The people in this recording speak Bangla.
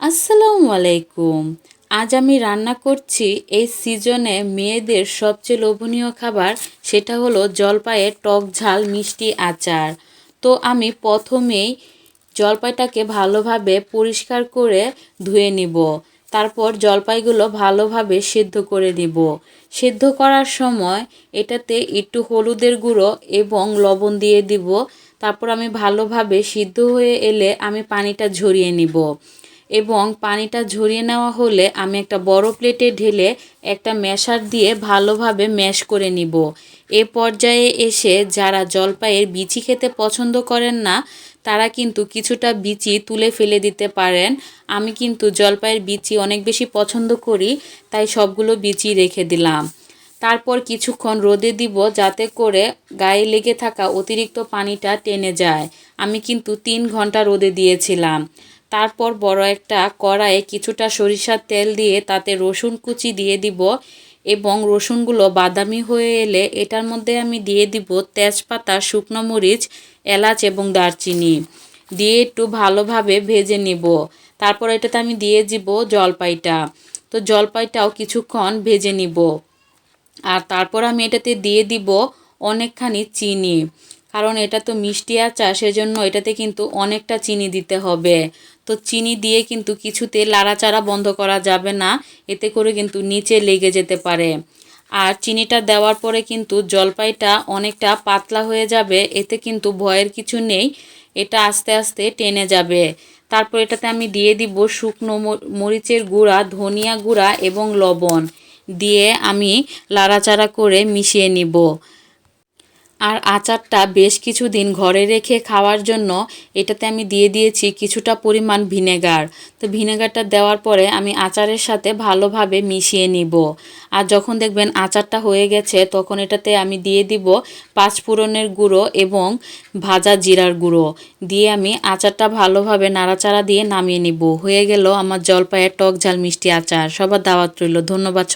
আসসালামু আলাইকুম। আজ আমি রান্না করছি এই সিজনে মেয়েদের সবচেয়ে লোভনীয় খাবার, সেটা হলো জলপাইয়ের টক ঝাল মিষ্টি আচার। তো আমি প্রথমেই জলপাইটাকে ভালোভাবে পরিষ্কার করে ধুয়ে নিব। তারপর জলপাইগুলো ভালোভাবে সেদ্ধ করে নিব। সেদ্ধ করার সময় এটাতে একটু হলুদের গুঁড়ো এবং লবণ দিয়ে দিব। তারপর আমি ভালোভাবে সিদ্ধ হয়ে এলে আমি পানিটা ঝরিয়ে নিব এবং পানিটা ঝরিয়ে নেওয়া হলে আমি একটা বড় প্লেটে ঢেলে একটা ম্যাশার দিয়ে ভালোভাবে ম্যাশ করে নিব। এ পর্যায়ে এসে যারা জলপাইয়ের বিচি খেতে পছন্দ করেন না, তারা কিন্তু কিছুটা বিচি তুলে ফেলে দিতে পারেন। আমি কিন্তু জলপাইয়ের বিচি অনেক বেশি পছন্দ করি, তাই সবগুলো বিচি রেখে দিলাম। তারপর কিছুক্ষণ রোদে দিব যাতে করে গায়ে লেগে থাকা অতিরিক্ত পানিটা টেনে যায়। আমি কিন্তু 3 ঘন্টা রোদে দিয়েছিলাম। তারপর বড় একটা কড়াইয়ে কিছুটা সরিষার তেল দিয়ে তাতে রসুন কুচি দিয়ে দিব এবং রসুনগুলো বাদামি হয়ে এলে এটার মধ্যে আমি দিয়ে দিব তেজপাতা, শুকনো মরিচ, এলাচ এবং দারচিনি দিয়ে একটু ভালোভাবে ভেজে নিব। তারপর এটাতে আমি দিয়ে দিব জলপাইটা। তো জলপাইটাও কিছুক্ষণ ভেজে নিব। আর তারপর আমি এটাতে দিয়ে দিব অনেকখানি চিনি, কারণ এটা তো মিষ্টি আচার, সেজন্য এটাতে কিন্তু অনেকটা চিনি দিতে হবে। তো চিনি দিয়ে কিন্তু কিছুতে লাড়াচাড়া বন্ধ করা যাবে না, এতে করে কিন্তু নিচে লেগে যেতে পারে। আর চিনিটা দেওয়ার পরে কিন্তু জলপাইটা অনেকটা পাতলা হয়ে যাবে, এতে কিন্তু ভয়ের কিছু নেই, এটা আস্তে আস্তে টেনে যাবে। তারপর এটাতে আমি দিয়ে দিব শুকনো মরিচের গুঁড়া, ধনিয়া গুঁড়া এবং লবণ দিয়ে আমি লাড়াচাড়া করে মিশিয়ে নিব। আর আচারটা বেশ কিছুদিন ঘরে রেখে খাওয়ার জন্য এটাতে আমি দিয়ে দিয়েছি কিছুটা পরিমাণ ভিনেগার। তো ভিনেগারটা দেওয়ার পরে আমি আচারের সাথে ভালোভাবে মিশিয়ে নিব। আর যখন দেখবেন আচারটা হয়ে গেছে তখন এটাতে আমি দিয়ে দিব 5 ফোড়নের গুঁড়ো এবং ভাজা জিরার গুঁড়ো দিয়ে আমি আচারটা ভালোভাবে নাড়াচাড়া দিয়ে নামিয়ে নিব। হয়ে গেল আমার জলপাইয়ের টক ঝাল মিষ্টি আচার। সবার দাওয়াত রইল। ধন্যবাদ।